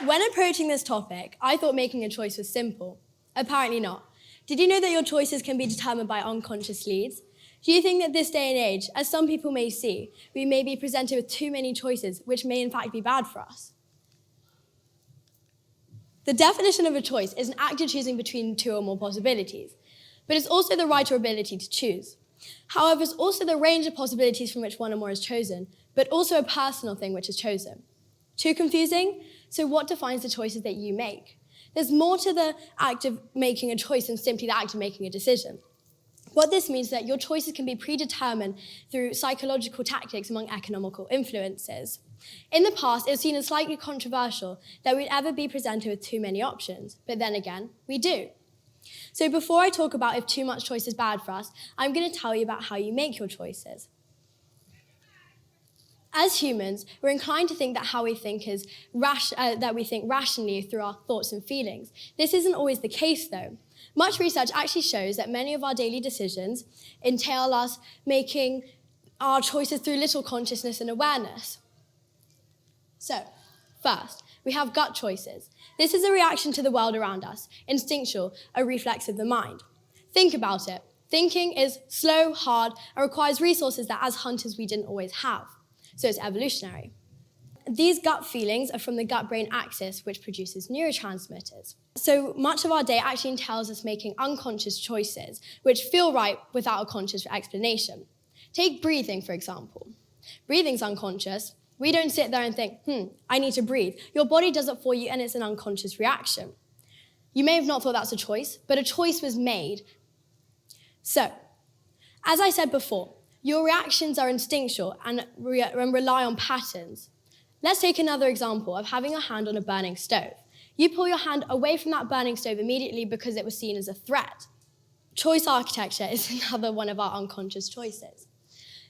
When approaching this topic, I thought making a choice was simple. Apparently not. Did you know that your choices can be determined by unconscious leads? Do you think that this day and age, as some people may see, we may be presented with too many choices, which may in fact be bad for us? The definition of a choice is an act of choosing between two or more possibilities, but it's also the right or ability to choose. However, it's also the range of possibilities from which one or more is chosen, but also a personal thing which is chosen. Too confusing? So what defines the choices that you make? There's more to the act of making a choice than simply the act of making a decision. What this means is that your choices can be predetermined through psychological tactics among economical influences. In the past, it was seen as slightly controversial that we'd ever be presented with too many options, but then again, we do. So before I talk about if too much choice is bad for us, I'm going to tell you about how you make your choices. As humans, we're inclined to think that how we think is that we think rationally through our thoughts and feelings. This isn't always the case, though. Much research actually shows that many of our daily decisions entail us making our choices through little consciousness and awareness. So, first, we have gut choices. This is a reaction to the world around us, instinctual, a reflex of the mind. Think about it. Thinking is slow, hard, and requires resources that as hunters we didn't always have. So it's evolutionary. These gut feelings are from the gut-brain axis, which produces neurotransmitters. So much of our day actually entails us making unconscious choices, which feel right without a conscious explanation. Take breathing, for example. Breathing's unconscious. We don't sit there and think, I need to breathe. Your body does it for you, and it's an unconscious reaction. You may have not thought that's a choice, but a choice was made. So, as I said before, your reactions are instinctual and rely on patterns. Let's take another example of having your hand on a burning stove. You pull your hand away from that burning stove immediately because it was seen as a threat. Choice architecture is another one of our unconscious choices.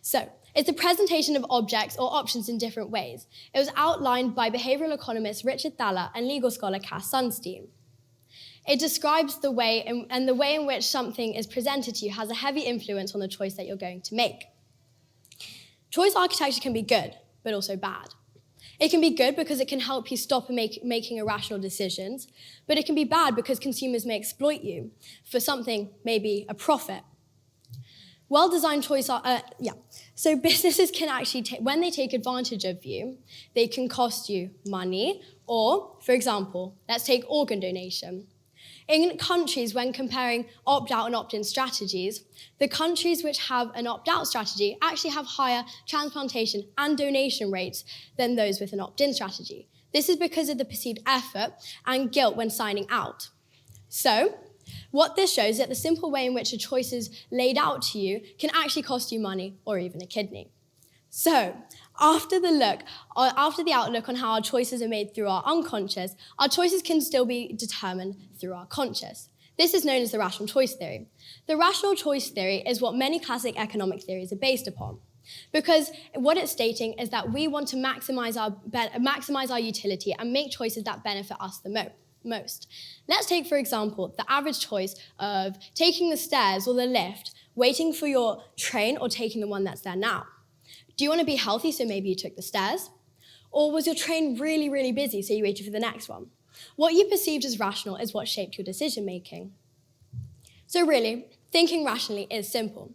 So, it's the presentation of objects or options in different ways. It was outlined by behavioral economist Richard Thaler and legal scholar Cass Sunstein. It describes the way in which something is presented to you has a heavy influence on the choice that you're going to make. Choice architecture can be good, but also bad. It can be good because it can help you stop making irrational decisions, but it can be bad because consumers may exploit you for something, maybe a profit. Well-designed choice, So businesses can actually, when they take advantage of you, they can cost you money, or, for example, let's take organ donation. In countries, when comparing opt-out and opt-in strategies, the countries which have an opt-out strategy actually have higher transplantation and donation rates than those with an opt-in strategy. This is because of the perceived effort and guilt when signing out. So, what this shows is that the simple way in which a choice is laid out to you can actually cost you money or even a kidney. So, after the outlook on how our choices are made through our unconscious, our choices can still be determined through our conscious. This is known as the rational choice theory. The rational choice theory is what many classic economic theories are based upon, because what it's stating is that we want to maximize our utility and make choices that benefit us the most. Let's take, for example, the average choice of taking the stairs or the lift, waiting for your train, or taking the one that's there now. Do you want to be healthy, so maybe you took the stairs? Or was your train really, really busy, so you waited for the next one? What you perceived as rational is what shaped your decision-making. So really, thinking rationally is simple.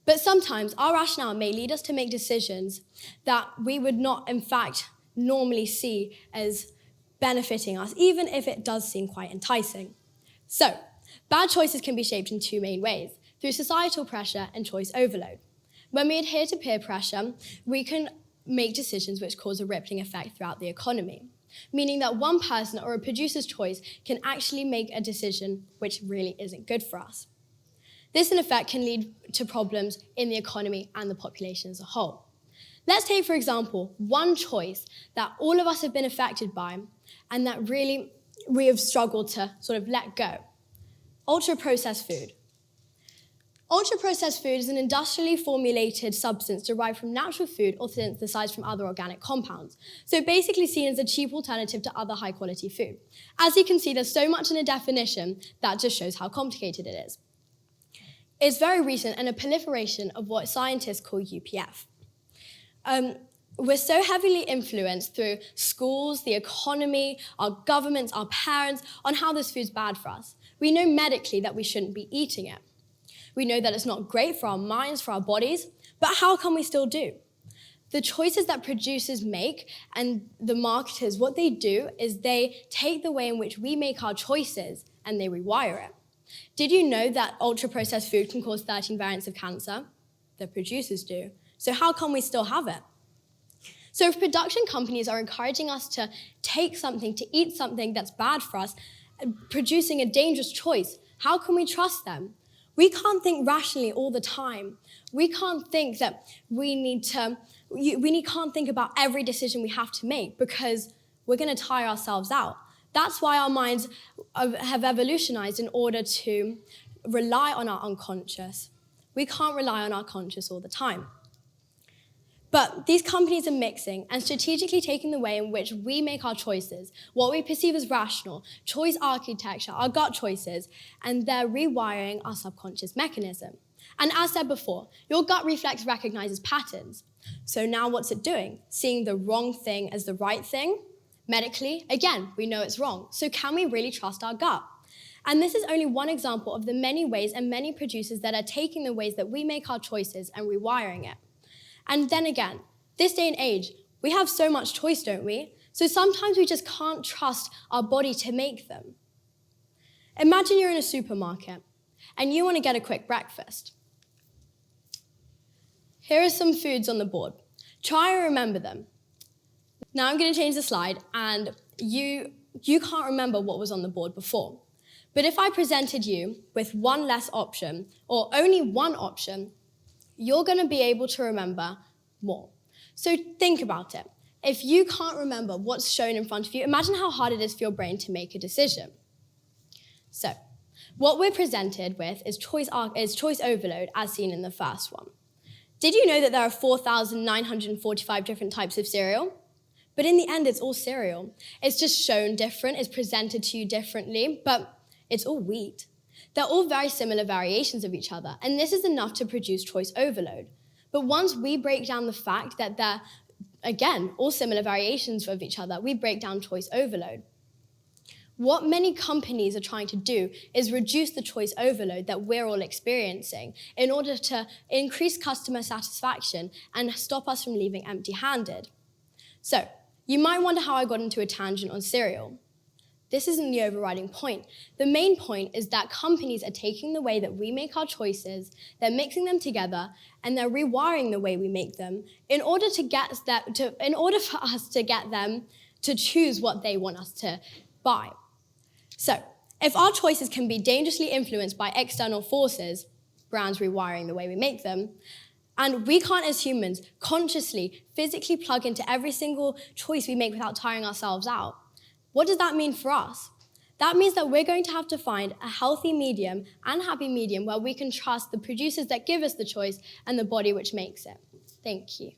But sometimes our rationale may lead us to make decisions that we would not, in fact, normally see as benefiting us, even if it does seem quite enticing. So, bad choices can be shaped in two main ways, through societal pressure and choice overload. When we adhere to peer pressure, we can make decisions which cause a rippling effect throughout the economy, meaning that one person or a producer's choice can actually make a decision which really isn't good for us. This, in effect, can lead to problems in the economy and the population as a whole. Let's take, for example, one choice that all of us have been affected by and that really we have struggled to sort of let go. Ultra-processed food. Ultra-processed food is an industrially formulated substance derived from natural food or synthesized from other organic compounds. So basically seen as a cheap alternative to other high-quality food. As you can see, there's so much in a definition that just shows how complicated it is. It's very recent and a proliferation of what scientists call UPF. we're so heavily influenced through schools, the economy, our governments, our parents, on how this food's bad for us. We know medically that we shouldn't be eating it. We know that it's not great for our minds, for our bodies, but how come we still do? The choices that producers make and the marketers, what they do is they take the way in which we make our choices and they rewire it. Did you know that ultra-processed food can cause 13 variants of cancer? The producers do. So how come we still have it? So if production companies are encouraging us to take something, to eat something that's bad for us, producing a dangerous choice, how can we trust them? We can't think rationally all the time. We can't think that we can't think about every decision we have to make because we're going to tire ourselves out. That's why our minds have evolutionized in order to rely on our unconscious. We can't rely on our conscious all the time. But these companies are mixing and strategically taking the way in which we make our choices, what we perceive as rational, choice architecture, our gut choices, and they're rewiring our subconscious mechanism. And as said before, your gut reflex recognizes patterns. So now what's it doing? Seeing the wrong thing as the right thing? Medically, again, we know it's wrong. So can we really trust our gut? And this is only one example of the many ways and many producers that are taking the ways that we make our choices and rewiring it. And then again, this day and age, we have so much choice, don't we? So sometimes we just can't trust our body to make them. Imagine you're in a supermarket and you want to get a quick breakfast. Here are some foods on the board. Try and remember them. Now I'm going to change the slide and you can't remember what was on the board before. But if I presented you with one less option or only one option, you're going to be able to remember more. So think about it. If you can't remember what's shown in front of you, imagine how hard it is for your brain to make a decision. So what we're presented with is choice overload, as seen in the first one. Did you know that there are 4,945 different types of cereal? But in the end, it's all cereal. It's just shown different, it's presented to you differently, but it's all wheat. They're all very similar variations of each other, and this is enough to produce choice overload. But once we break down the fact that they're, again, all similar variations of each other, we break down choice overload. What many companies are trying to do is reduce the choice overload that we're all experiencing in order to increase customer satisfaction and stop us from leaving empty-handed. So, you might wonder how I got into a tangent on cereal. This isn't the overriding point. The main point is that companies are taking the way that we make our choices, they're mixing them together, and they're rewiring the way we make them in order for us to get them to choose what they want us to buy. So, if our choices can be dangerously influenced by external forces, brands rewiring the way we make them, and we can't as humans consciously, physically plug into every single choice we make without tiring ourselves out, what does that mean for us? That means that we're going to have to find a healthy medium and happy medium where we can trust the producers that give us the choice and the body which makes it. Thank you.